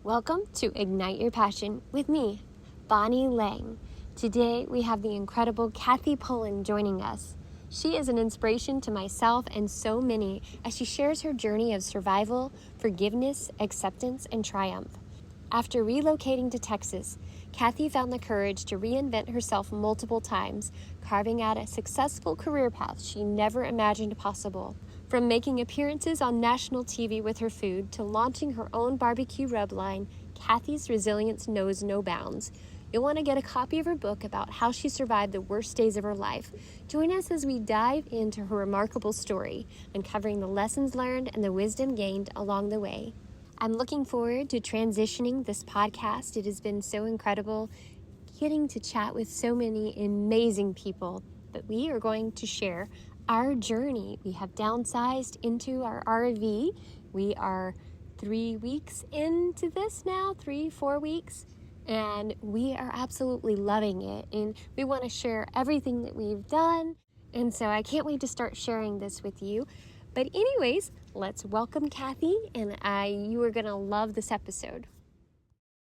Welcome to Ignite Your Passion with me, Bonnie Lang. Today we have the incredible Kathy Pullin joining us. She is an inspiration to myself and so many as she shares her journey of survival, forgiveness, acceptance, and triumph. After relocating to Texas, Kathy found the courage to reinvent herself multiple times, carving out a successful career path she never imagined possible. From making appearances on national TV with her food to launching her own barbecue rub line, Kathy's resilience knows no bounds. You'll want to get a copy of her book about how she survived the worst days of her life. Join us as we dive into her remarkable story, uncovering the lessons learned and the wisdom gained along the way. I'm looking forward to transitioning this podcast. It has been so incredible getting to chat with so many amazing people, but we are going to share our journey. We have downsized into our RV. We are 3 weeks into this now, 4 weeks, and we are absolutely loving it. And we want to share everything that we've done. And so I can't wait to start sharing this with you. But anyways, let's welcome Kathy, and you are going to love this episode.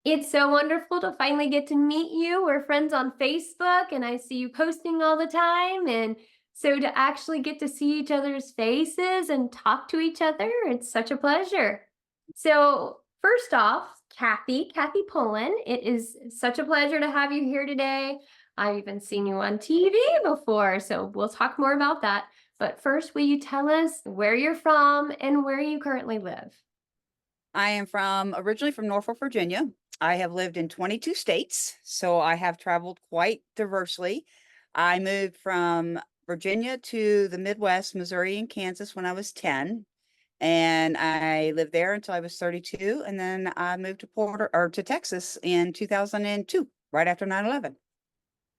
It's so wonderful to finally get to meet you. We're friends on Facebook, and I see you posting all the time. And so to actually get to see each other's faces and talk to each other, it's such a pleasure. So first off, Kathy Pullin, it is such a pleasure to have you here today. I've even seen you on TV before, so we'll talk more about that. But first, will you tell us where you're from and where you currently live? I am originally from Norfolk, Virginia. I have lived in 22 states, so I have traveled quite diversely. I moved from Virginia to the Midwest, Missouri and Kansas when I was 10, and I lived there until I was 32, and then I moved to Texas in 2002, right after 9/11.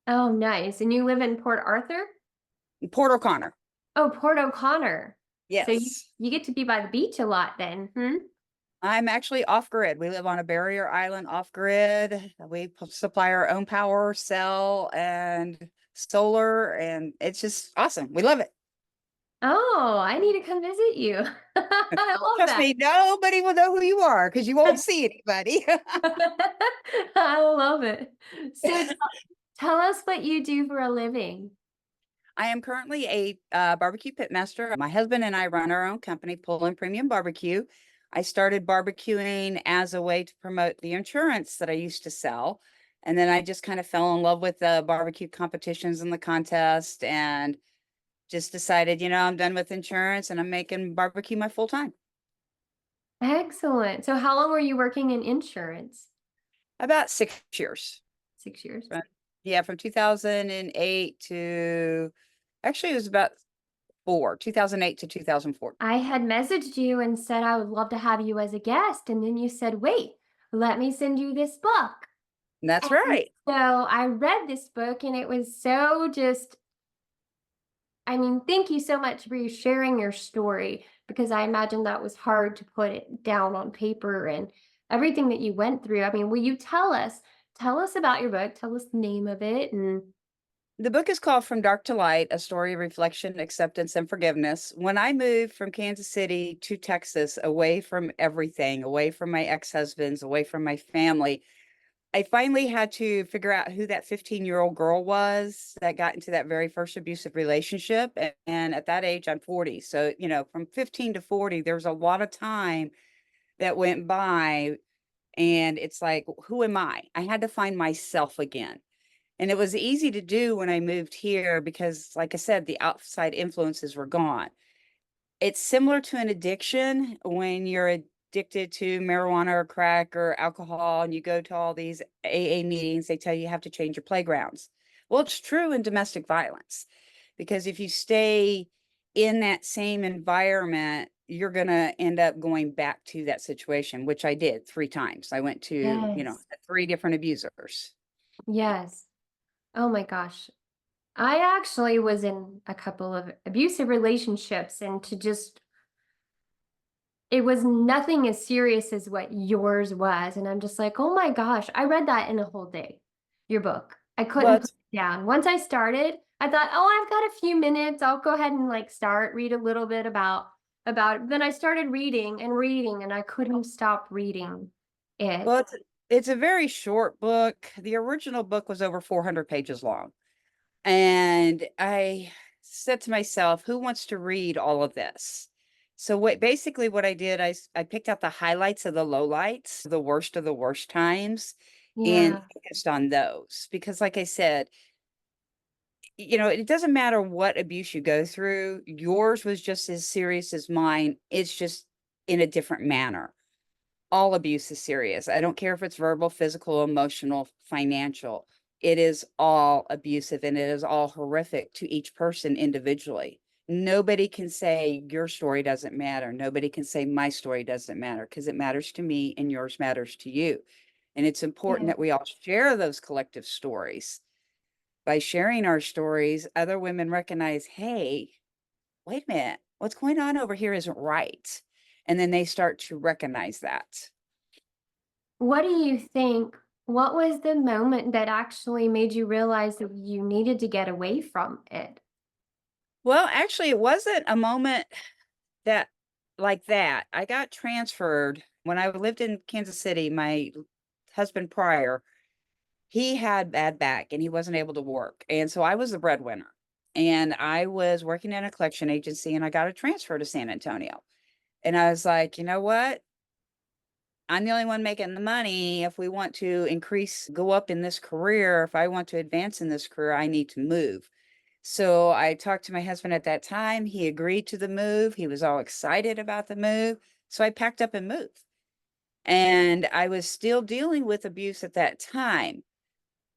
Oh, nice. And you live in Port Arthur? Port O'Connor. Oh, Port O'Connor. So Yes. you get to be by the beach a lot then, hmm? I'm actually off grid. We live on a barrier island off grid. We supply our own power, cell, and solar, and it's just awesome. We love it. Oh, I need to come visit you. I love Trust that. me, nobody will know who you are because you won't see anybody. I love it. So tell us what you do for a living. I am currently a barbecue pit master. My husband and I run our own company, Pullin Premium Barbecue. I started barbecuing as a way to promote the insurance that I used to sell. And then I just kind of fell in love with the barbecue competitions and the contest and just decided, I'm done with insurance and I'm making barbecue my full time. Excellent. So how long were you working in insurance? About 6 years. 6 years. From 2008 to actually it was about 2008 to 2004. I had messaged you and said I would love to have you as a guest, and then you said, wait, let me send you this book. That's And right. so I read this book, and it was so thank you so much for you sharing your story, because I imagine that was hard to put it down on paper and everything that you went through. Will you tell us about your book, tell us the name of it, and The book is called From Dark to Light, A Story of Reflection, Acceptance, and Forgiveness. When I moved from Kansas City to Texas, away from everything, away from my ex-husbands, away from my family, I finally had to figure out who that 15-year-old girl was that got into that very first abusive relationship. And at that age, I'm 40. So, from 15 to 40, there's a lot of time that went by. And it's like, who am I? I had to find myself again. And it was easy to do when I moved here because, like I said, the outside influences were gone. It's similar to an addiction when you're addicted to marijuana or crack or alcohol and you go to all these AA meetings, they tell you have to change your playgrounds. Well, it's true in domestic violence because if you stay in that same environment, you're going to end up going back to that situation, which I did 3 times. I went to, yes, 3 different abusers. yes. Oh my gosh. I actually was in a couple of abusive relationships, and it was nothing as serious as what yours was. And I'm just like, oh my gosh, I read that in a whole day, your book. I couldn't put it down. Once I started, I thought, oh, I've got a few minutes. I'll go ahead and read a little bit about it. Then I started reading and reading, and I couldn't stop reading. it? Well, it's a very short book. The original book was over 400 pages long. And I said to myself, who wants to read all of this? So what I did, I picked out the highlights of the lowlights, the worst times, and Yeah. focused on those. Because like I said, it doesn't matter what abuse you go through, yours was just as serious as mine. It's just in a different manner. All abuse is serious. I don't care if it's verbal, physical, emotional, financial. It is all abusive and it is all horrific to each person individually. Nobody can say your story doesn't matter. Nobody can say my story doesn't matter because it matters to me and yours matters to you. And it's important Yeah. that we all share those collective stories. By sharing our stories, other women recognize, hey, wait a minute, what's going on over here isn't right. And then they start to recognize that. What do you think? What was the moment that actually made you realize that you needed to get away from it? Well, actually, it wasn't a moment that like that. I got transferred when I lived in Kansas City. My husband prior, he had bad back and he wasn't able to work. And so I was the breadwinner. And I was working in a collection agency and I got a transfer to San Antonio. And I was like, you know what? I'm the only one making the money. If we want to go up in this career, if I want to advance in this career, I need to move. So I talked to my husband at that time. He agreed to the move. He was all excited about the move. So I packed up and moved. And I was still dealing with abuse at that time.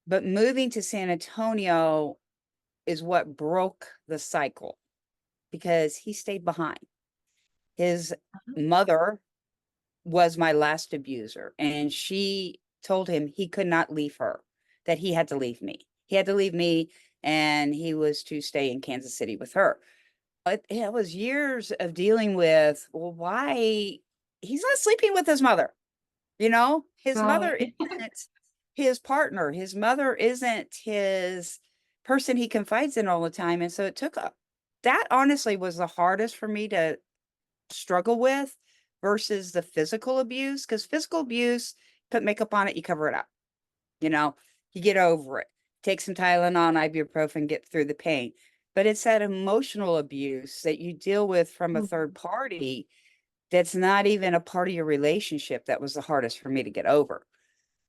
But moving to San Antonio is what broke the cycle because he stayed behind. His mother was my last abuser, and she told him he could not leave her, that he had to leave me. He had to leave me, and he was to stay in Kansas City with her. It was years of dealing with, well, why he's not sleeping with his mother. His mother Right. isn't his partner. His mother isn't his person he confides in all the time. And so that honestly was the hardest for me to struggle with versus the physical abuse. Because physical abuse, put makeup on it, you cover it up. You know, you get over it. Take some Tylenol and ibuprofen, get through the pain. But it's that emotional abuse that you deal with from a third Mhm. party that's not even a part of your relationship that was the hardest for me to get over.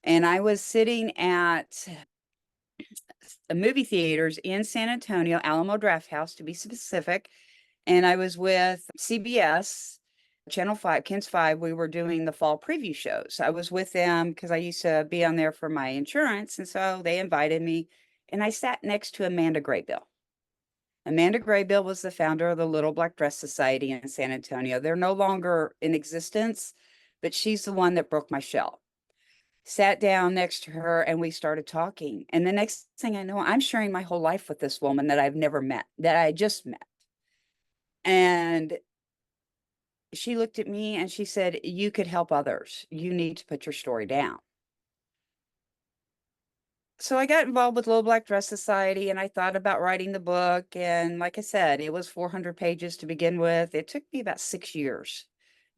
And I was sitting at movie theaters in San Antonio, Alamo Draft House to be specific, and I was with CBS, Channel 5, Kens 5. We were doing the fall preview shows. I was with them because I used to be on there for my insurance, and so they invited me, and I sat next to Amanda Graybill. Amanda Graybill was the founder of the Little Black Dress Society in San Antonio. They're no longer in existence, but she's the one that broke my shell. Sat down next to her and we started talking. And the next thing I know, I'm sharing my whole life with this woman that I've never met, that I just met. And she looked at me and she said, you could help others. You need to put your story down. So I got involved with Little Black Dress Society and I thought about writing the book. And like I said, it was 400 pages to begin with. It took me about 6 years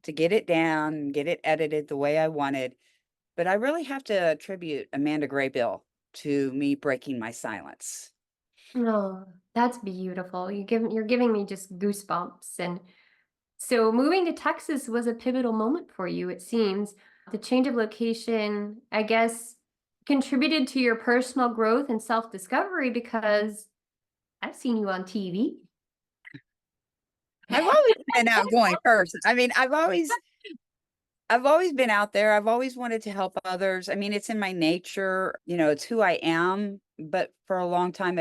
to get it down and get it edited the way I wanted. But I really have to attribute Amanda Graybill to me breaking my silence. Oh, that's beautiful. You're giving me just goosebumps. And so moving to Texas was a pivotal moment for you, it seems. The change of location, I guess, contributed to your personal growth and self-discovery because I've seen you on TV. I've always been an outgoing person. I mean, I've always been out there. I've always wanted to help others. I mean, it's in my nature, it's who I am, but for a long time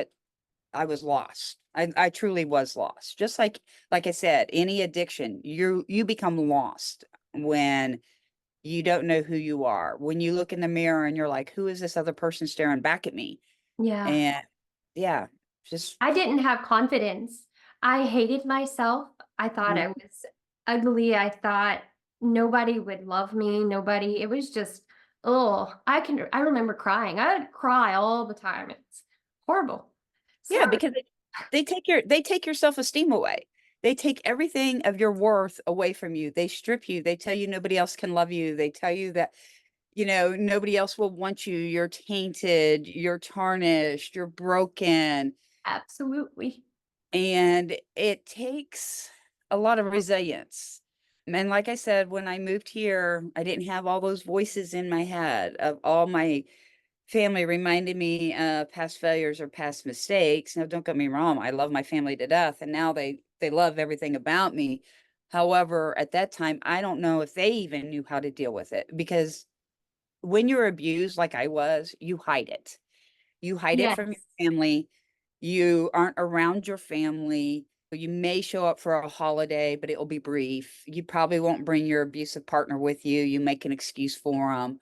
I was lost. I truly was lost. Just like I said, any addiction, you become lost when you don't know who you are. When you look in the mirror and you're like, who is this other person staring back at me? Yeah. And yeah, just I didn't have confidence. I hated myself. I thought I was ugly. I thought nobody would love me. Nobody. It was just, oh, I remember crying. I would cry all the time. It's horrible. So yeah, that was, because they take your self-esteem away. They take everything of your worth away from you. They strip you. They tell you nobody else can love you. They tell you that Nobody else will want you. You're tainted, you're tarnished, you're broken. Absolutely. And it takes a lot of resilience. And like I said, when I moved here, I didn't have all those voices in my head of all my family reminding me of past failures or past mistakes. Now, don't get me wrong, I love my family to death, and now they love everything about me. However, at that time, I don't know if they even knew how to deal with it, because when you're abused like I was, you hide it. You hide it from Yes. your family. You aren't around your family. You may show up for a holiday, but it will be brief. You probably won't bring your abusive partner with you. You make an excuse for them.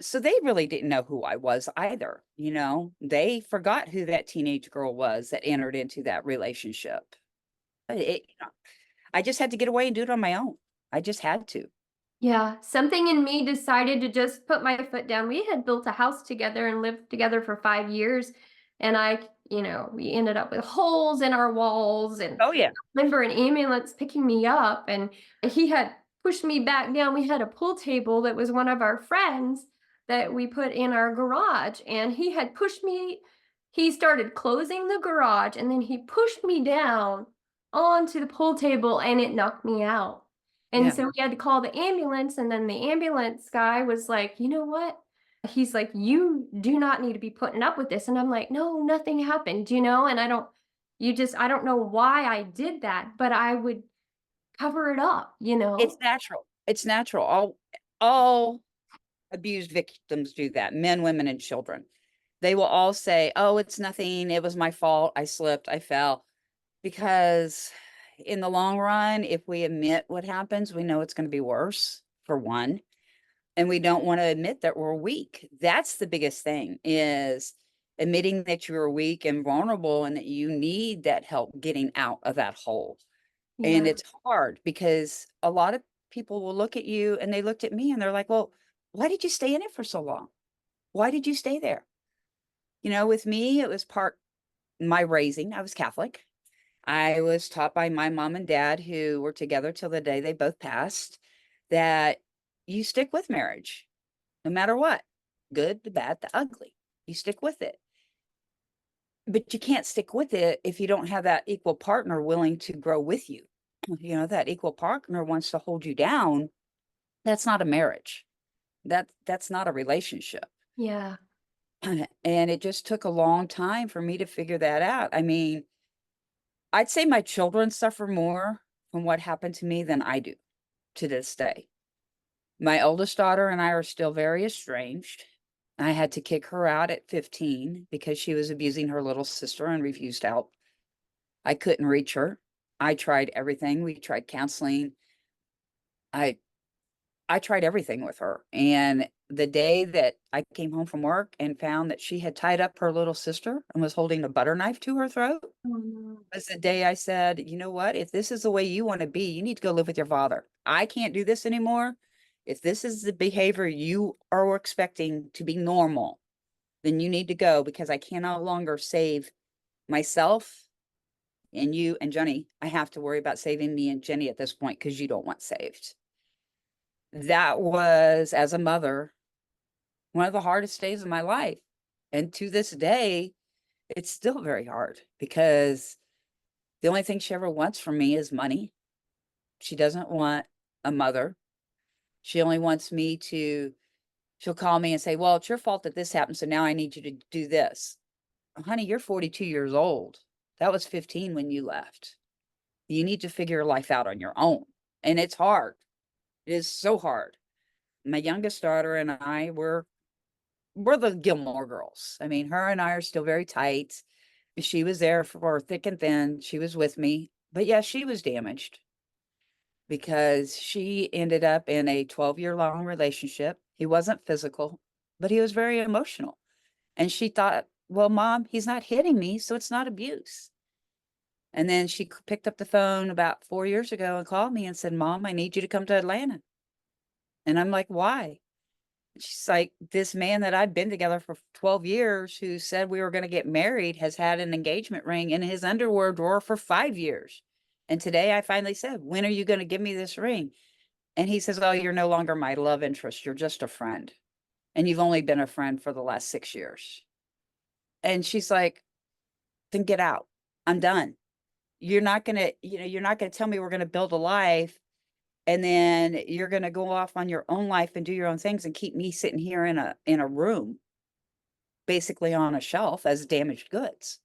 So they really didn't know who I was either. They forgot who that teenage girl was that entered into that relationship. I just had to get away and do it on my own. I just had to. Yeah, something in me decided to just put my foot down. We had built a house together and lived together for 5 years, and we ended up with holes in our walls, and Oh, yeah. I remember an ambulance picking me up, and he had pushed me back down. We had a pool table that was one of our friends that we put in our garage, and he had pushed me. He started closing the garage, and then he pushed me down onto the pool table, and it knocked me out. And Yeah. so we had to call the ambulance, and then the ambulance guy was like, "You know what?" He's like, "You do not need to be putting up with this." And I'm like, "No, nothing happened, and I don't know why I did that, but I would cover it up, you It's know?" natural. It's natural. All abused victims do that, men, women, and children. They will all say, "Oh, it's nothing. It was my fault. I slipped. I fell." Because in the long run, if we admit what happens, we know it's going to be worse, for one. And we don't want to admit that we're weak. That's the biggest thing, is admitting that you're weak and vulnerable and that you need that help getting out of that hole. And Yeah. it's hard because a lot of people will look at you, and they looked at me and they're like, "Well, why did you stay in it for so long? Why did you stay there?" With me, it was part my raising. I was Catholic. I was taught by my mom and dad, who were together till the day they both passed, that you stick with marriage no matter what, good, the bad, the ugly. You stick with it. But you can't stick with it if you don't have that equal partner willing to grow with you. That equal partner wants to hold you down. That's not a marriage. That's not a relationship. Yeah. And it just took a long time for me to figure that out. I mean, I'd say my children suffer more from what happened to me than I do to this day. My oldest daughter and I are still very estranged. I had to kick her out at 15 because she was abusing her little sister and refused help. I couldn't reach her. I tried everything. We tried counseling. I I tried everything with her. And the day that I came home from work and found that she had tied up her little sister and was holding a butter knife to her throat Oh, no. was the day I said, "You know what? If this is the way you want to be, you need to go live with your father. I can't do this anymore. If this is the behavior you are expecting to be normal, then you need to go, because I can no longer save myself and you and Jenny. I have to worry about saving me and Jenny at this point because you don't want saved." That was, as a mother, one of the hardest days of my life. And to this day, it's still very hard, because the only thing she ever wants from me is money. She doesn't want a mother. She only wants me to she'll call me and say, "Well, it's your fault that this happened, so now I need you to do this." Honey, you're 42 years old. That was 15 when you left. You need to figure your life out on your own. And it's hard. It is so hard. My youngest daughter and I we're the Gilmore girls. I mean, her and I are still very tight. She was there for thick and thin. She was with me. But yeah, she was damaged because she ended up in a 12-year-long relationship. He wasn't physical, but he was very emotional. And she thought, "Well, Mom, he's not hitting me, so it's not abuse." And then she picked up the phone about 4 years ago and called me and said, "Mom, I need you to come to Atlanta." And I'm like, "Why?" She's like, "This man that I've been together for 12 years, who said we were going to get married, has had an engagement ring in his underwear drawer for 5 years. And today I finally said, 'When are you going to give me this ring?' And he says, 'Oh, you're no longer my love interest. You're just a friend.'" and you've only been a friend for the last 6 years. And she's like, then get out. I'm done. You're not going to tell me we're going to build a life and then you're going to go off on your own life and do your own things and keep me sitting here in a room, basically on a shelf as damaged goods.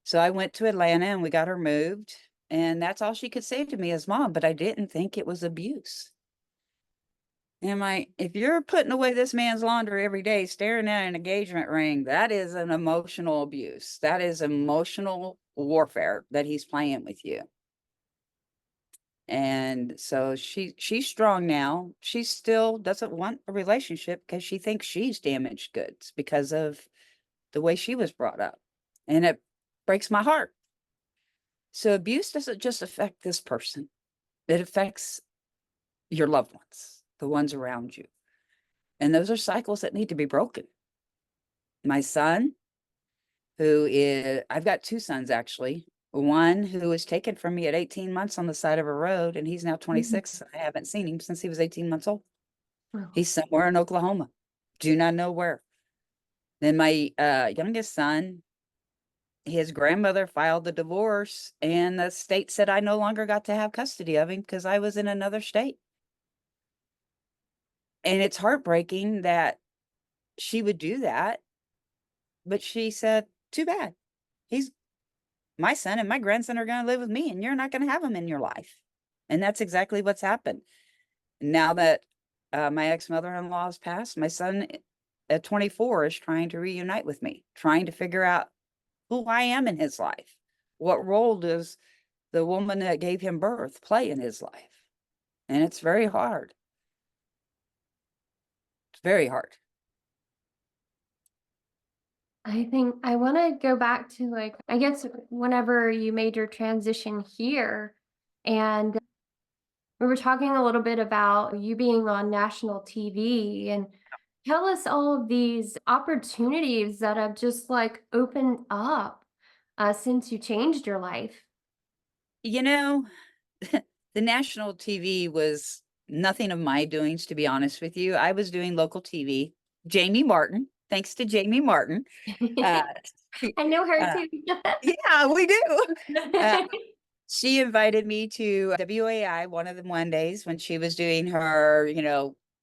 So I went to Atlanta and we got her moved. And that's all she could say to me as mom, but I didn't think it was abuse. And if you're putting away this man's laundry every day, staring at an engagement ring, that is an emotional abuse. That is emotional warfare that he's playing with you. And so she's strong now. She still doesn't want a relationship because she thinks she's damaged goods because of the way she was brought up. And it breaks my heart. So abuse doesn't just affect this person. It affects your loved ones, the ones around you. And those are cycles that need to be broken. My son, I've got two sons actually. One who was taken from me at 18 months on the side of a road, and he's now 26. I haven't seen him since he was 18 months old. Wow. He's somewhere in Oklahoma. Do not know where. Then my youngest son, his grandmother filed the divorce, and the state said I no longer got to have custody of him because I was in another state. And it's heartbreaking that she would do that. But she said, too bad. He's my son and my grandson are going to live with me, and you're not going to have him in your life. And that's exactly what's happened. Now that my ex-mother-in-law has passed, my son at 24 is trying to reunite with me, trying to figure out who I am in his life. What role does the woman that gave him birth play in his life? And it's very hard. It's very hard. I think I want to go back to, like, I guess whenever you made your transition here, and we were talking a little bit about you being on national TV, and tell us all of these opportunities that have just like opened up since you changed your life. You know, the national TV was nothing of my doings, to be honest with you. I was doing local TV. Jamie Martin, thanks to Jamie Martin. Uh, I know her uh, too. yeah, we do. Uh, she invited me to WAI one of the Mondays when she was doing her,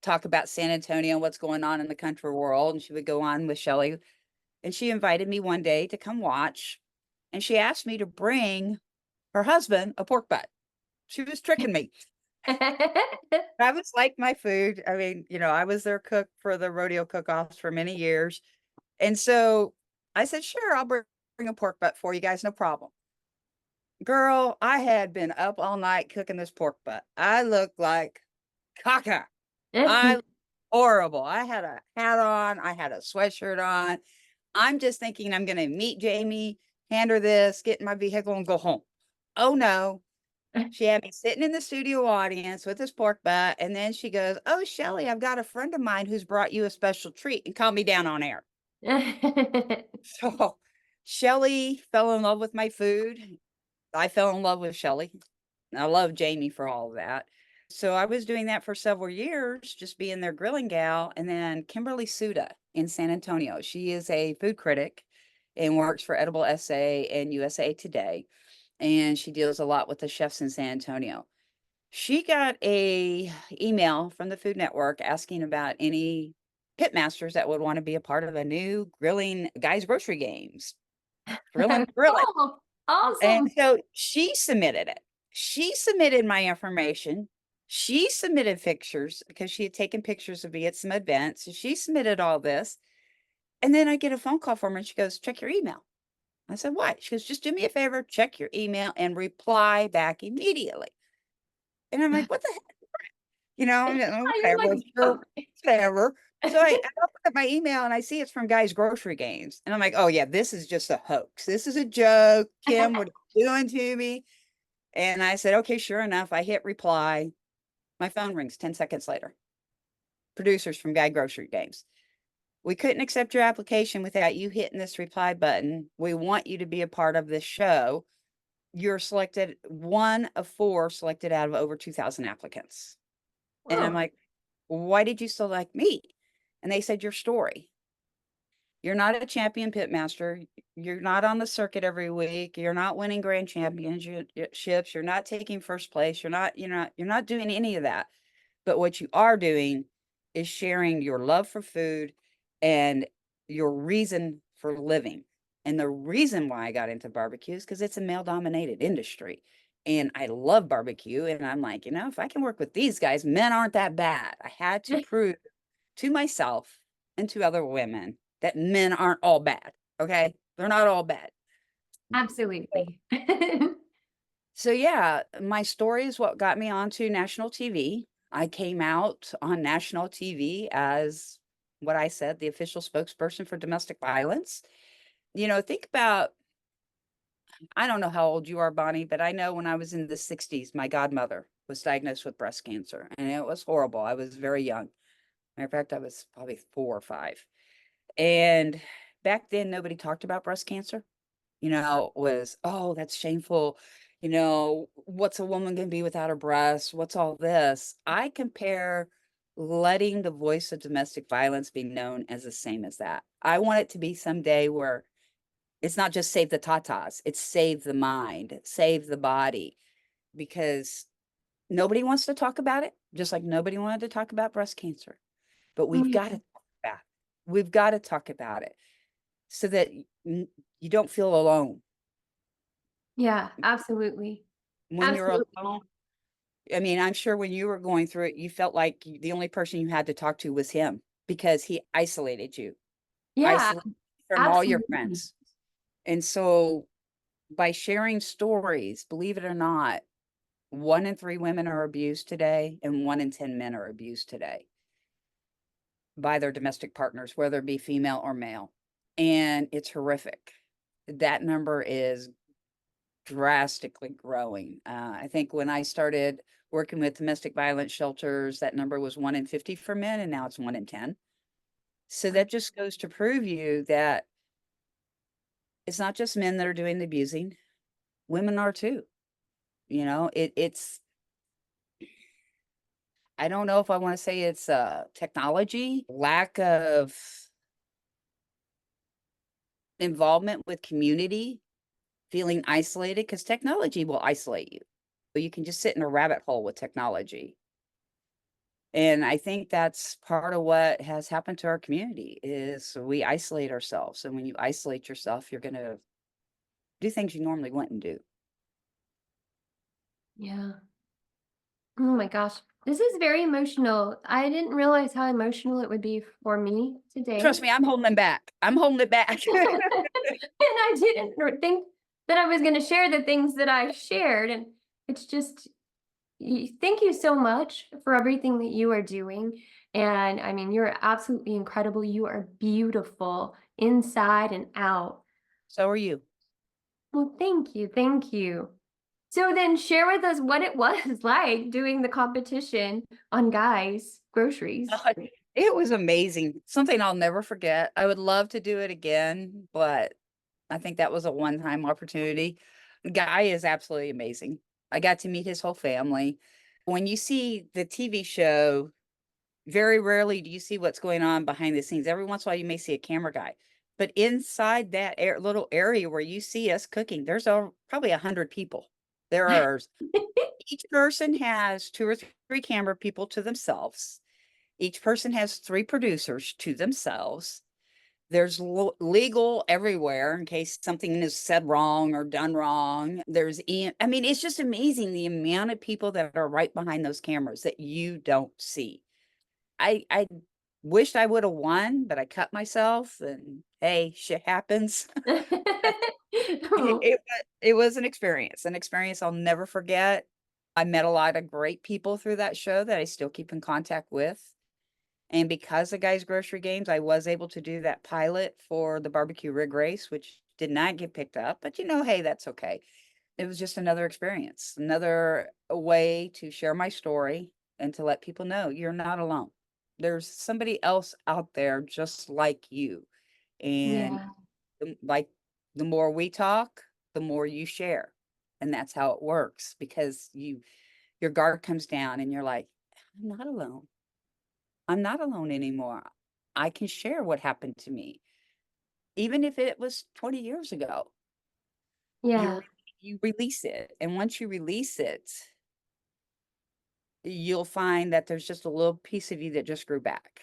talk about San Antonio and what's going on in the country world. And she would go on with Shelley. And she invited me one day to come watch. And she asked me to bring her husband a pork butt. She was tricking me. I was like my food. I mean, I was their cook for the rodeo cook-offs for many years. And so I said, sure, I'll bring a pork butt for you guys. No problem. Girl, I had been up all night cooking this pork butt. I looked like caca. I horrible. I had a hat on. I had a sweatshirt on. I'm just thinking I'm going to meet Jamie, hand her this, get in my vehicle and go home. Oh no. She had me sitting in the studio audience with this pork butt. And then she goes, oh, Shelley, I've got a friend of mine who's brought you a special treat, and called me down on air. So Shelley fell in love with my food. I fell in love with Shelley. I love Jamie for all of that. So I was doing that for several years, just being their grilling gal. And then Kimberly Suda in San Antonio. She is a food critic and works for Edible SA and USA Today. And she deals a lot with the chefs in San Antonio. She got a email from the Food Network asking about any pitmasters that would want to be a part of a new grilling guys grocery games. Grilling. Oh, And awesome. so she submitted it. She submitted my information. She submitted pictures because she had taken pictures of me at some events. So she submitted all this. And then I get a phone call from her and she goes, check your email. I said, what? She goes, just do me a favor, check your email and reply back immediately. And I'm like, what the heck? You're like, Whatever, sure, whatever. So I open up my email and I see it's from Guys Grocery Games. And I'm like, oh yeah, this is just a hoax. This is a joke. Kim, what are you doing to me? And I said, okay, sure enough. I hit reply. My phone rings 10 seconds later. Producers from Guy Grocery Games. We couldn't accept your application without you hitting this reply button. We want you to be a part of this show. You're selected, one of four selected out of over 2,000 applicants. And I'm wow. like, why did you select me? And they said, your story. You're not a champion pitmaster. You're not on the circuit every week. You're not winning grand championships. You're not taking first place. You're not doing any of that. But what you are doing is sharing your love for food and your reason for living. And the reason why I got into barbecue is because it's a male dominated industry. And I love barbecue. And I'm like, if I can work with these guys, men aren't that bad. I had to prove to myself and to other women that men aren't all bad. Okay. They're not all bad. Absolutely. So yeah, my story is what got me onto national TV. I came out on national TV as what I said, the official spokesperson for domestic violence. Think about, I don't know how old you are, Bonnie, but I know when I was in the 60s, my godmother was diagnosed with breast cancer and it was horrible. I was very young. Matter of fact, I was probably 4 or 5. And back then, nobody talked about breast cancer. Was, oh, that's shameful. What's a woman going to be without her breasts? What's all this? I compare letting the voice of domestic violence be known as the same as that. I want it to be someday where it's not just save the tatas, it's save the mind, save the body, because nobody wants to talk about it, just like nobody wanted to talk about breast cancer. But we've got to Mm, talk about it. We've got to talk about it so that you don't feel alone yeah, absolutely. when you're Absolutely. alone. I mean, I'm sure when you were going through it, you felt like the only person you had to talk to was him because he isolated you, Yeah, isolated from all your absolutely. friends. And so by sharing stories, believe it or not, 1 in 3 women are abused today, and 1 in 10 men are abused today by their domestic partners, whether it be female or male. And it's horrific. That number is drastically growing. I think when I started working with domestic violence shelters, that number was 1 in 50 for men, and now it's 1 in 10. So that just goes to prove you that it's not just men that are doing the abusing, women are too. It's, I don't know if I want to say it's technology, lack of involvement with community, feeling isolated, because technology will isolate you. But you can just sit in a rabbit hole with technology. And I think that's part of what has happened to our community is we isolate ourselves. And when you isolate yourself, you're going to do things you normally wouldn't do. Yeah. Oh my gosh. This is very emotional. I didn't realize how emotional it would be for me today. Trust me, I'm holding them back. I'm holding it back. And I didn't think that I was going to share the things that I shared. And it's just, thank you so much for everything that you are doing. And I mean, you're absolutely incredible. You are beautiful inside and out. So are you. Well, thank you. Thank you. So then share with us what it was like doing the competition on guys' groceries. Oh, it was amazing. Something I'll never forget. I would love to do it again, but I think that was a one-time opportunity. The guy is absolutely amazing. I got to meet his whole family. When you see the TV show, very rarely do you see what's going on behind the scenes. Every once in a while, you may see a camera guy, but inside that little area where you see us cooking, there's probably 100 people. There are Each person has 2 or 3 camera people to themselves. Each person has 3 producers to themselves. There's legal everywhere in case something is said wrong or done wrong. I mean, it's just amazing the amount of people that are right behind those cameras that you don't see. I wished I would have won, but I cut myself and hey, shit happens. Oh, It was an experience I'll never forget. I met a lot of great people through that show that I still keep in contact with. And because of Guys Grocery Games, I was able to do that pilot for the barbecue rig race, which did not get picked up. But hey, that's okay. It was just another experience, another way to share my story and to let people know you're not alone. There's somebody else out there just like you. And yeah. like the more we talk, the more you share. And that's how it works because your guard comes down and you're like, I'm not alone. I'm not alone anymore. I can share what happened to me, even if it was 20 years ago. Yeah. You you release it, and once you release it, you'll find that there's just a little piece of you that just grew back.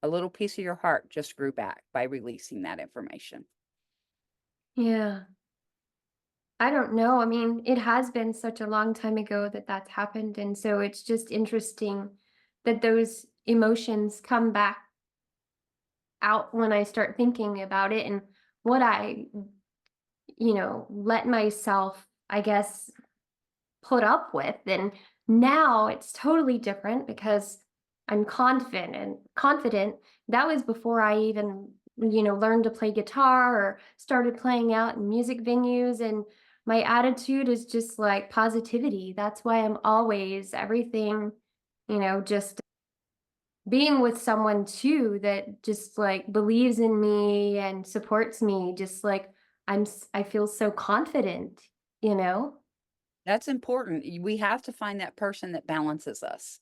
A little piece of your heart just grew back by releasing that information. Yeah. I don't know. I mean, it has been such a long time ago that that's happened. And so it's just interesting that those emotions come back out when I start thinking about it and what let myself, I guess, put up with. And now it's totally different because I'm confident. That was before I even, learned to play guitar or started playing out in music venues. And my attitude is just like positivity. That's why I'm always everything, just being with someone too that just like believes in me and supports me, just like I feel so confident, you know? That's important. We have to find that person that balances us,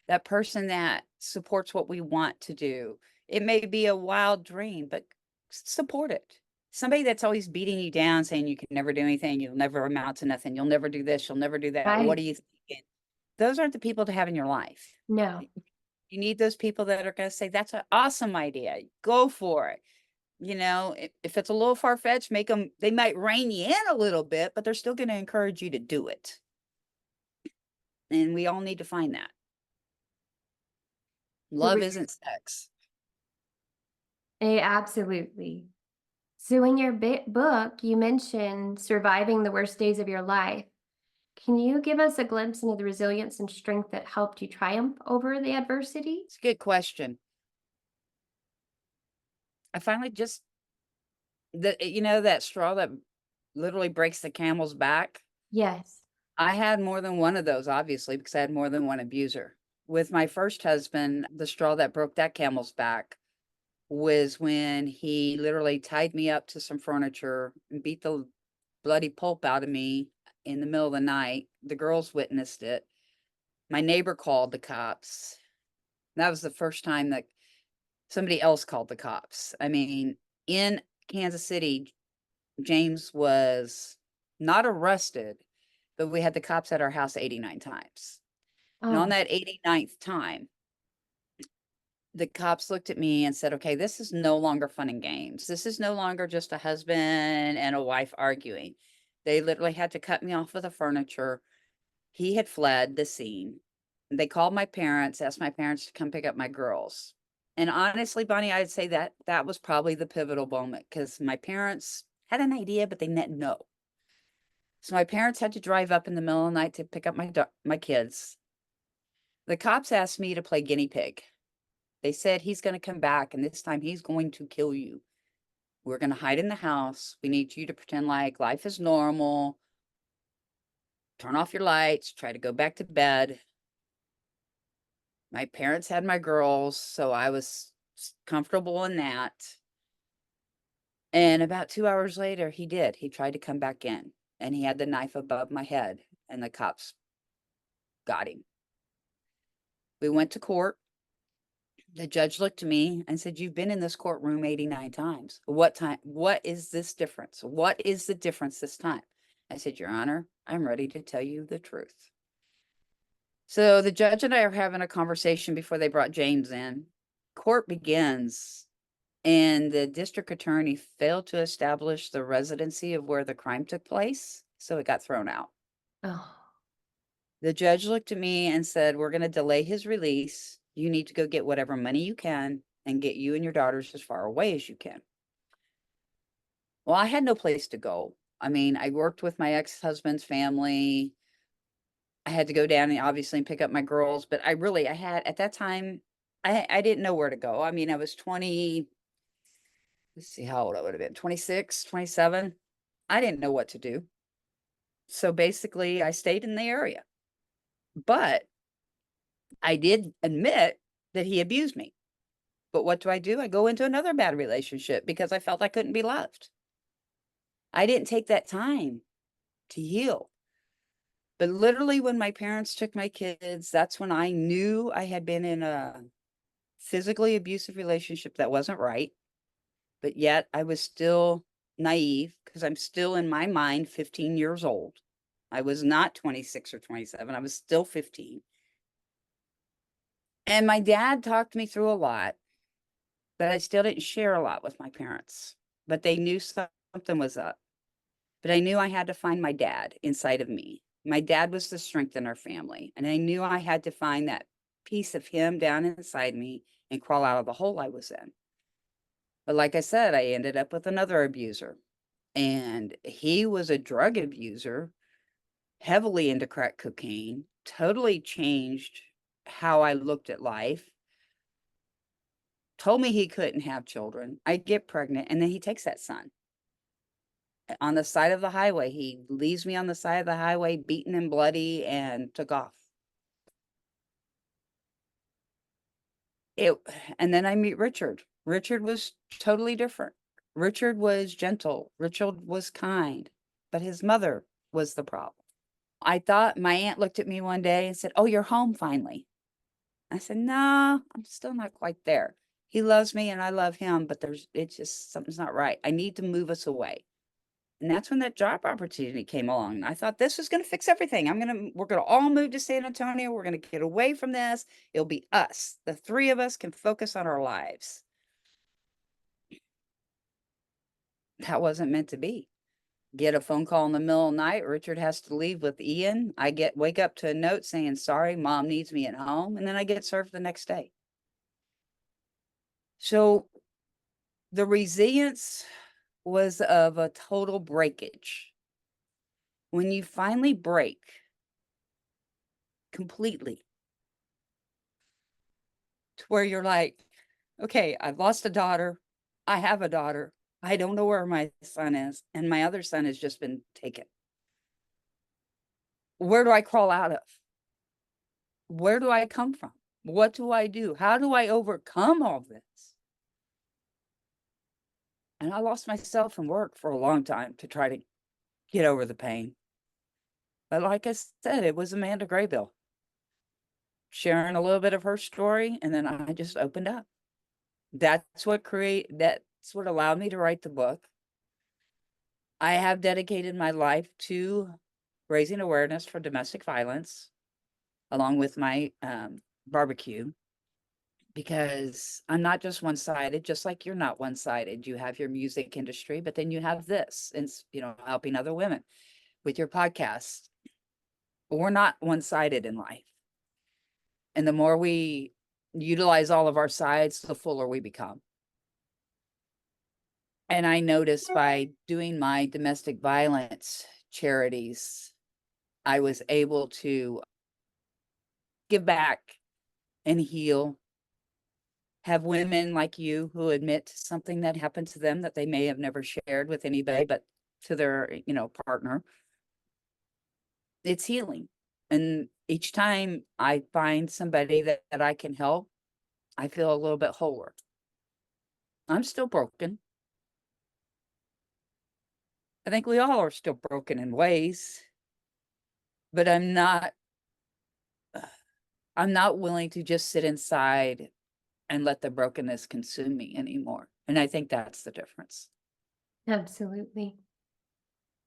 that person that supports what we want to do. It may be a wild dream, but support it. Somebody that's always beating you down, saying you can never do anything, you'll never amount to nothing, you'll never do this, you'll never do that. What Right. are you thinking? Those aren't the people to have in your life. No. You need those people that are going to say, that's an awesome idea. Go for it. If it's a little far-fetched, they might rein you in a little bit, but they're still going to encourage you to do it. And we all need to find that. Love isn't sex. Absolutely. So in your book, you mentioned surviving the worst days of your life. Can you give us a glimpse into the resilience and strength that helped you triumph over the adversity? It's a good question. I finally just that straw that literally breaks the camel's back. Yes. I had more than one of those, obviously, because I had more than one abuser. With my first husband, the straw that broke that camel's back was when he literally tied me up to some furniture and beat the bloody pulp out of me in the middle of the night. The girls witnessed it. My neighbor called the cops. That was the first time that somebody else called the cops. I mean, in Kansas City, James was not arrested, but we had the cops at our house 89 times. And on Oh, that 89th time, the cops looked at me and said, okay, this is no longer fun and games. This is no longer just a husband and a wife arguing. They literally had to cut me off of the furniture. He had fled the scene. They called my parents, asked my parents to come pick up my girls. And honestly, Bonnie, I'd say that that was probably the pivotal moment because my parents had an idea, but they didn't know. So my parents had to drive up in the middle of the night to pick up my kids. The cops asked me to play guinea pig. They said, he's going to come back and this time he's going to kill you. We're going to hide in the house. We need you to pretend like life is normal. Turn off your lights, try to go back to bed. My parents had my girls, so I was comfortable in that. And about 2 hours later, he did. He tried to come back in and he had the knife above my head and the cops got him. We went to court. The judge looked at me and said, you've been in this courtroom 89 times. What time? What is this difference? What is the difference this time? I said, Your Honor, I'm ready to tell you the truth. So the judge and I are having a conversation before they brought James in. Court begins, and the district attorney failed to establish the residency of where the crime took place, so it got thrown out. oh, The judge looked at me and said, we're going to delay his release. You need to go get whatever money you can and get you and your daughters as far away as you can. Well, I had no place to go. I mean, I worked with my ex-husband's family. I had to go down and obviously pick up my girls, but I had at that time, I didn't know where to go. I mean, I was 20, let's see how old I would have been, 26, 27. I didn't know what to do. So basically I stayed in the area, but I did admit that he abused me. But what do? I go into another bad relationship because I felt I couldn't be loved. I didn't take that time to heal. But literally when my parents took my kids, that's when I knew I had been in a physically abusive relationship that wasn't right, but yet I was still naive because I'm still in my mind 15 years old. I was not 26 or 27. I was still 15. And my dad talked me through a lot, but I still didn't share a lot with my parents. But they knew something was up. But I knew I had to find my dad inside of me. My dad was the strength in our family. And I knew I had to find that piece of him down inside me and crawl out of the hole I was in. But like I said, I ended up with another abuser. And he was a drug abuser, heavily into crack cocaine, totally changed how I looked at life, told me he couldn't have children. I get pregnant, and then he takes that son on the side of the highway. He leaves me on the side of the highway, beaten and bloody, and took off. It, and then I meet Richard. Richard was totally different. Richard was gentle. Richard was kind, but his mother was the problem. I thought my aunt looked at me one day and said, "Oh, you're home finally." I said, "No, I'm still not quite there. He loves me and I love him, but it's just something's not right. I need to move us away." And that's when that job opportunity came along. I thought this was going to fix everything. We're going to all move to San Antonio. We're going to get away from this. It'll be us. The three of us can focus on our lives. That wasn't meant to be. Get a phone call in the middle of the night. Richard has to leave with Ian. Wake up to a note saying, "Sorry, mom needs me at home." And then I get served the next day. So the resilience was of a total breakage. When you finally break completely to where you're like, okay, I've lost a daughter. I have a daughter. I don't know where my son is. And my other son has just been taken. Where do I crawl out of? Where do I come from? What do I do? How do I overcome all this? And I lost myself in work for a long time to try to get over the pain. But like I said, it was Amanda Graybill sharing a little bit of her story, and then I just opened up. That's what allowed me to write the book. I have dedicated my life to raising awareness for domestic violence, along with my barbecue, because I'm not just one-sided, just like you're not one-sided. You have your music industry, but then you have this, and helping other women with your podcast. We're not one-sided in life. And the more we utilize all of our sides, the fuller we become. And I noticed by doing my domestic violence charities, I was able to give back and heal, have women like you who admit to something that happened to them that they may have never shared with anybody but to their, partner. It's healing. And each time I find somebody that I can help, I feel a little bit wholer. I'm still broken. I think we all are still broken in ways, but I'm not willing to just sit inside and let the brokenness consume me anymore. And I think that's the difference. Absolutely.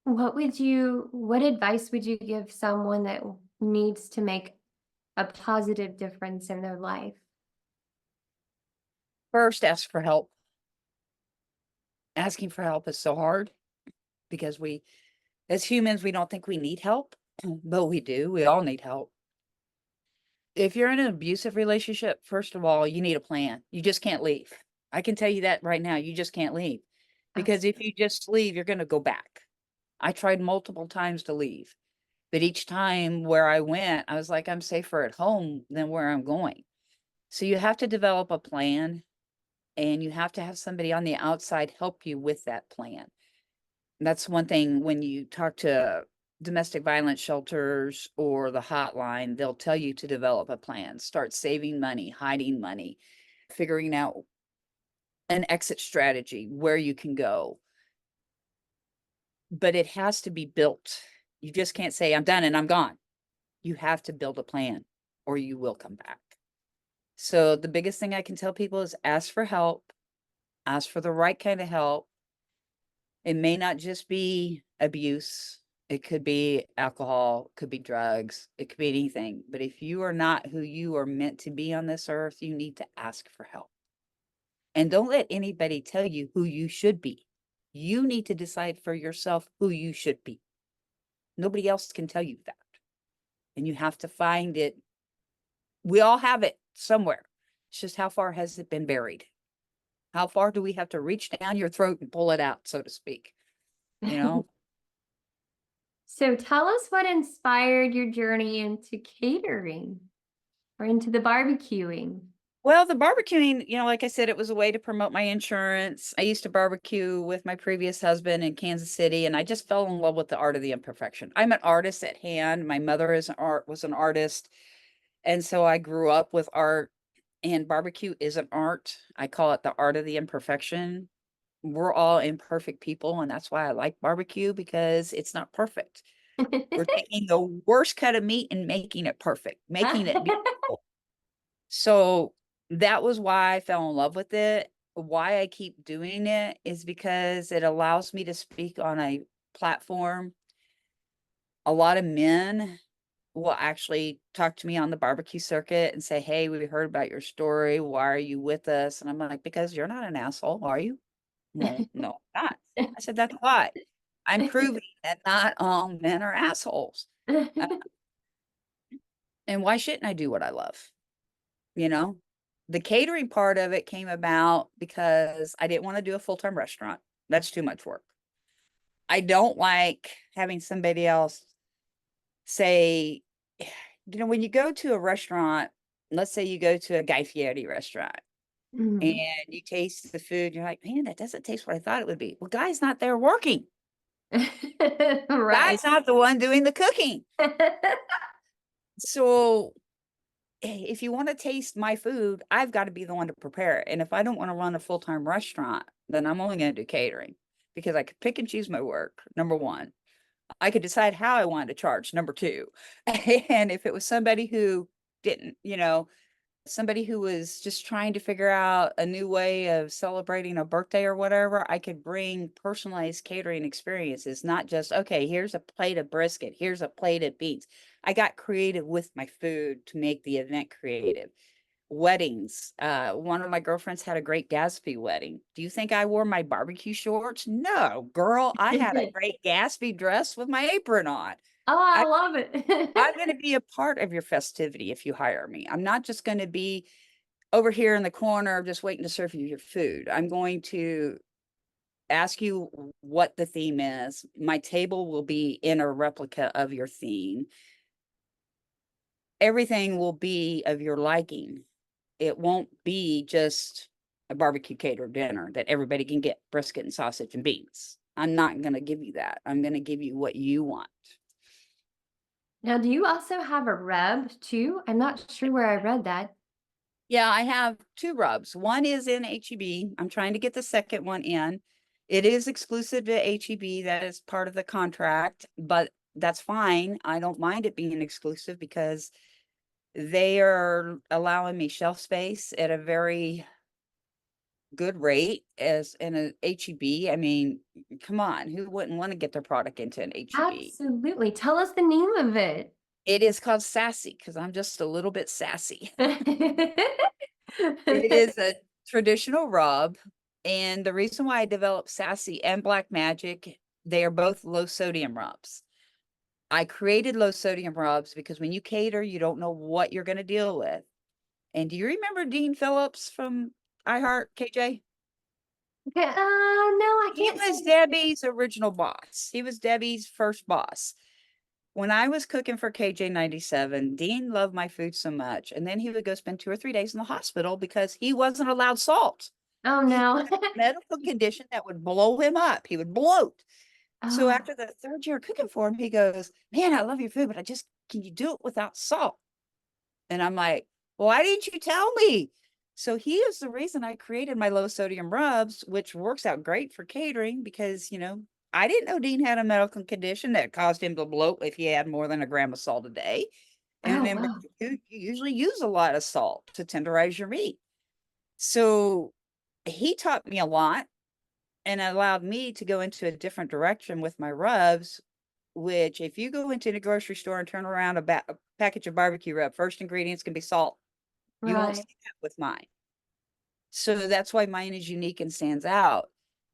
What advice would you give someone that needs to make a positive difference in their life? First, ask for help. Asking for help is so hard because as humans, we don't think we need help, but we do. We all need help. If you're in an abusive relationship, first of all, you need a plan. You just can't leave. I can tell you that right now. You just can't leave, because if you just leave, you're going to go back. I tried multiple times to leave, but each time where I went, I was like, I'm safer at home than where I'm going. So you have to develop a plan, and you have to have somebody on the outside help you with that plan. That's one thing when you talk to domestic violence shelters or the hotline, they'll tell you to develop a plan, start saving money, hiding money, figuring out an exit strategy, where you can go. But it has to be built. You just can't say, "I'm done and I'm gone." You have to build a plan or you will come back. So the biggest thing I can tell people is ask for help, ask for the right kind of help. It may not just be abuse. It could be alcohol, it could be drugs, it could be anything. But if you are not who you are meant to be on this earth, you need to ask for help. And don't let anybody tell you who you should be. You need to decide for yourself who you should be. Nobody else can tell you that. And you have to find it. We all have it somewhere. It's just how far has it been buried? How far do we have to reach down your throat and pull it out, so to speak? You know? So tell us what inspired your journey into catering or into the barbecuing. Well, the barbecuing, like I said, it was a way to promote my insurance. I used to barbecue with my previous husband in Kansas City, and I just fell in love with the art of the imperfection. I'm an artist at hand. My mother was an artist, and so I grew up with art, and barbecue is an art. I call it the art of the imperfection. We're all imperfect people, and that's why I like barbecue, because it's not perfect. We're taking the worst cut of meat and making it perfect, making it beautiful. So that was why I fell in love with it. Why I keep doing it is because it allows me to speak on a platform. A lot of men will actually talk to me on the barbecue circuit and say, "Hey, we heard about your story. Why are you with us?" And I'm like, "Because you're not an asshole, are you?" "Well, no, I'm not." I said, "That's why. I'm proving that not all men are assholes. Uh, and why shouldn't I do what I love?" You know? The catering part of it came about because I didn't wanna do a full-time restaurant. That's too much work. I don't like having somebody else say when you go to a restaurant, let's say you go to a Guy Fieri restaurant and Mhm. you taste the food, you're like, "Man, that doesn't taste what I thought it would be." Well, Guy's not there working. Right. Guy's not the one doing the cooking. So if you want to taste my food, I've got to be the one to prepare it. And if I don't want to run a full-time restaurant, then I'm only going to do catering, because I could pick and choose my work. Number one, I could decide how I wanted to charge. Number two, and if it was somebody who didn't, somebody who was just trying to figure out a new way of celebrating a birthday or whatever, I could bring personalized catering experiences, not just, okay, here's a plate of brisket, here's a plate of beans. I got creative with my food to make the event creative. Weddings. One of my girlfriends had a great Gatsby wedding. Do you think I wore my barbecue shorts? No, girl, I had a great Gatsby dress with my apron on. Oh, I I love it. I'm gonna be a part of your festivity if you hire me. I'm not just gonna be over here in the corner just waiting to serve you your food. I'm going to ask you what the theme is. My table will be in a replica of your theme. Everything will be of your liking. It won't be just a barbecue catered dinner that everybody can get brisket and sausage and beans. I'm not gonna give you that. I'm gonna give you what you want. Now, do you also have a rub too? I'm not sure where I read that. Yeah, I have 2 rubs. One is in HEB. I'm trying to get the second one in. It is exclusive to HEB. That is part of the contract, but that's fine. I don't mind it being exclusive because they are allowing me shelf space at a very good rate as in a HEB. I mean, come on, who wouldn't want to get their product into an HEB? Absolutely. Tell us the name of it. It is called Sassy because I'm just a little bit sassy. It is a traditional rub, and the reason why I developed Sassy and Black Magic, they are both low sodium rubs. I created low sodium rubs because when you cater, you don't know what you're going to deal with. And do you remember Dean Phillips from iHeart, KJ? Okay, no, I He can't was say. Debbie's original boss. He was Debbie's first boss. When I was cooking for KJ 97, Dean loved my food so much. And then he would go spend 2 or 3 days in the hospital because he wasn't allowed salt. Oh He no. had a medical condition that would blow him up. He would bloat. So Oh. after the third year cooking for him, he goes, "Man, I love your food, but can you do it without salt?" And I'm like, "Why didn't you tell me?" So he is the reason I created my low sodium rubs, which works out great for catering because, I didn't know Dean had a medical condition that caused him to bloat if he had more than a gram of salt a day. Oh, And in wow. barbecue, you usually use a lot of salt to tenderize your meat. So he taught me a lot and allowed me to go into a different direction with my rubs, which if you go into the grocery store and turn around a package of barbecue rub, first ingredients can be salt. You won't Right. see that with mine. So that's why mine is unique and stands out.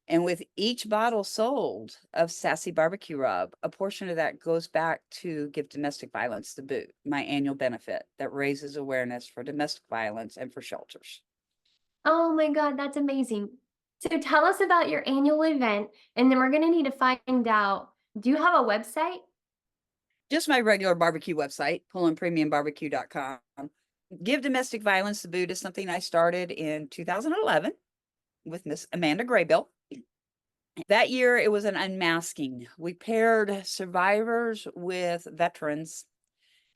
And with each bottle sold of Sassy Barbecue Rub, a portion of that goes back to give domestic violence the boot, my annual benefit that raises awareness for domestic violence and for shelters. Oh my God, that's amazing. So tell us about your annual event, and then we're gonna need to find out, do you have a website? Just my regular barbecue website, pullinpremiumbarbecue.com. Give domestic violence the boot is something I started in 2011 with Miss Amanda Graybill. That year, it was an unmasking. We paired survivors with veterans,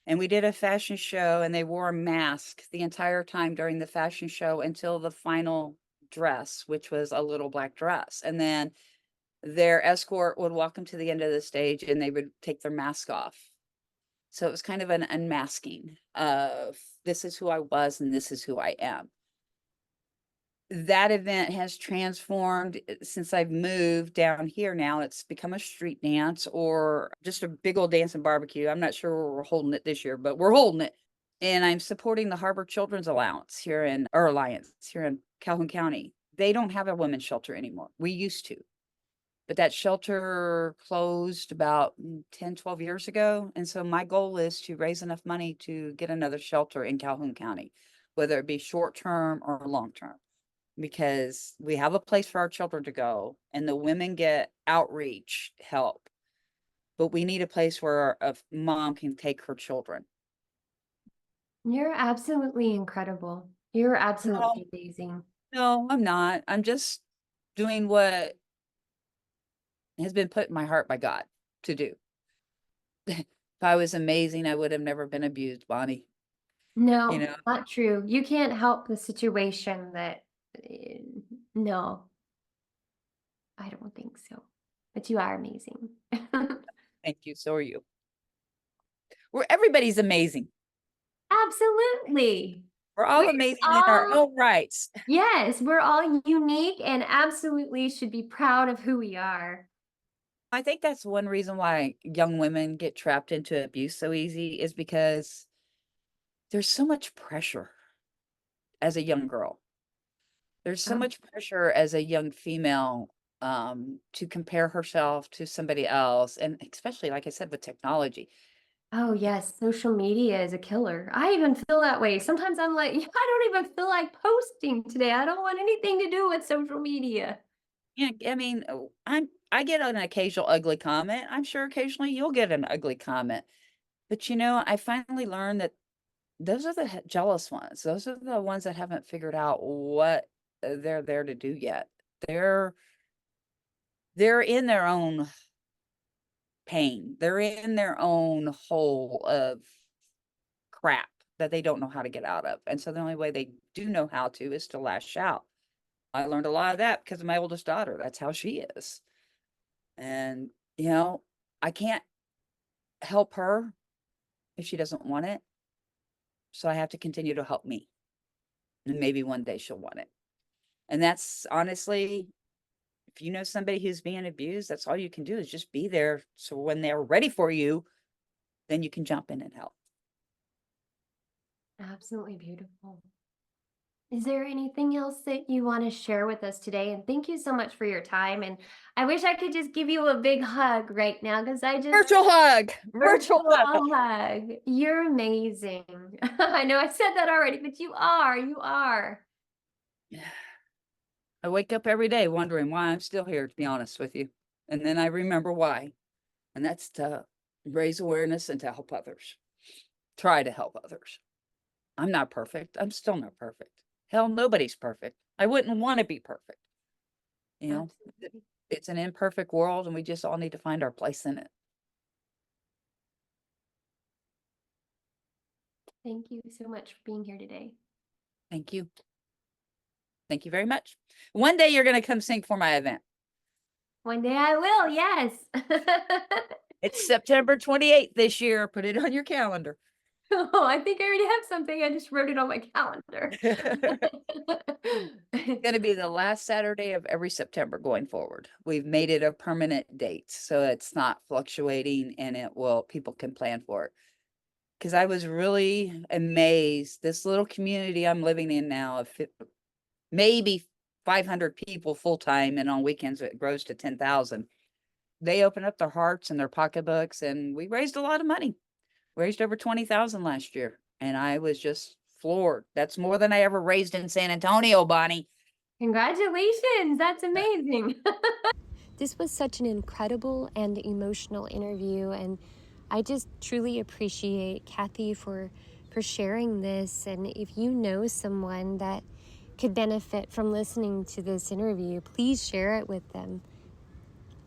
and we did a fashion show, and they wore a mask the entire time during the fashion show until the final dress, which was a little black dress. And then their escort would walk them to the end of the stage, and they would take their mask off. So it was kind of an unmasking of this is who I was and this is who I am. That event has transformed since I've moved down here now. It's become a street dance or just a big old dance and barbecue. I'm not sure where we're holding it this year, but we're holding it. And I'm supporting the Harbor Children's Allowance here in, or Alliance here in Calhoun County. They don't have a women's shelter anymore. We used to, but that shelter closed about 10, 12 years ago. And so my goal is to raise enough money to get another shelter in Calhoun County, whether it be short term or long term, because we have a place for our children to go and the women get outreach help. But we need a place where a mom can take her children. You're absolutely incredible. You're No, absolutely amazing. no, I'm not. I'm just doing what has been put in my heart by God to do. If I was amazing, I would have never been abused, Bonnie. You No, know, not true. You can't help the situation that, eh, no, I don't think so. But you are amazing. thank you. So are you. Everybody's amazing. Absolutely. We're all We're amazing in our all, own rights. yes, we're all unique and absolutely should be proud of who we are. I think that's one reason why young women get trapped into abuse so easy is because there's so much pressure as a young girl. There's so Oh, much pressure as a young female to compare herself to somebody else. And especially, like I said, with technology. oh yes, social media is a killer. I even feel that way. Sometimes I'm like, I don't even feel like posting today. I don't want anything to do with social media. Yeah, I mean, I get an occasional ugly comment. I'm sure occasionally you'll get an ugly comment. But I finally learned that those are the jealous ones. Those are the ones that haven't figured out what they're there to do yet. They're they're in their own pain. They're in their own hole of crap that they don't know how to get out of. And so the only way they do know how to is to lash out. I learned a lot of that because of my oldest daughter. That's how she is. And, I can't help her if she doesn't want it. So I have to continue to help me. And maybe one day she'll want it. And that's honestly, if you know somebody who's being abused, that's all you can do is just be there. So when they're ready for you, then you can jump in and help. Absolutely beautiful. Is there anything else that you want to share with us today? And thank you so much for your time. And I wish I could just give you a big hug right now because I just Virtual hug. Virtual virtual hug. hug. You're amazing. I know I said that already, but you are. You are. I wake up every day wondering why I'm still here, to be honest with you. And then I remember why. And that's to raise awareness and to help others. Try to help others. I'm not perfect. I'm still not perfect. Hell, nobody's perfect. I wouldn't want to be perfect. You know, Absolutely. it's an imperfect world and we just all need to find our place in it. Thank you so much for being here today. Thank you. Thank you very much. One day you're going to come sing for my event. One day I will, yes. It's September 28th this year. Put it on your calendar. Oh, I think I already have something. I just wrote it on my calendar. Gonna be the last Saturday of every September going forward. We've made it a permanent date, so it's not fluctuating and people can plan for it. Because I was really amazed. This little community I'm living in now of maybe 500 people full time, and on weekends it grows to 10,000. They open up their hearts and their pocketbooks, and we raised a lot of money. Raised over 20,000 last year, and I was just floored. That's more than I ever raised in San Antonio, Bonnie. Congratulations. That's amazing. This was such an incredible and emotional interview, and I just truly appreciate Kathy for sharing this. And if you know someone that could benefit from listening to this interview, please share it with them.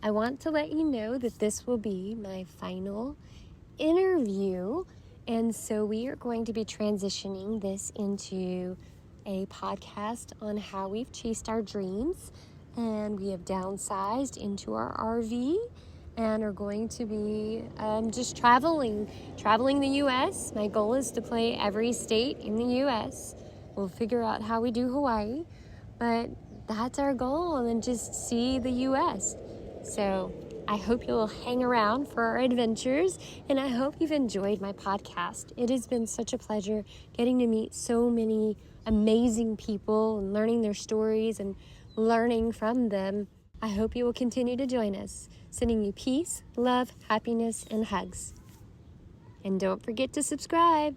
I want to let you know that this will be my final interview, and so we are going to be transitioning this into a podcast on how we've chased our dreams, and we have downsized into our RV and are going to be just traveling the US. My goal is to play every state in the US. We'll figure out how we do Hawaii, but that's our goal, and then just see the US. So I hope you'll hang around for our adventures, and I hope you've enjoyed my podcast. It has been such a pleasure getting to meet so many amazing people and learning their stories and learning from them. I hope you will continue to join us. Sending you peace, love, happiness, and hugs. And don't forget to subscribe.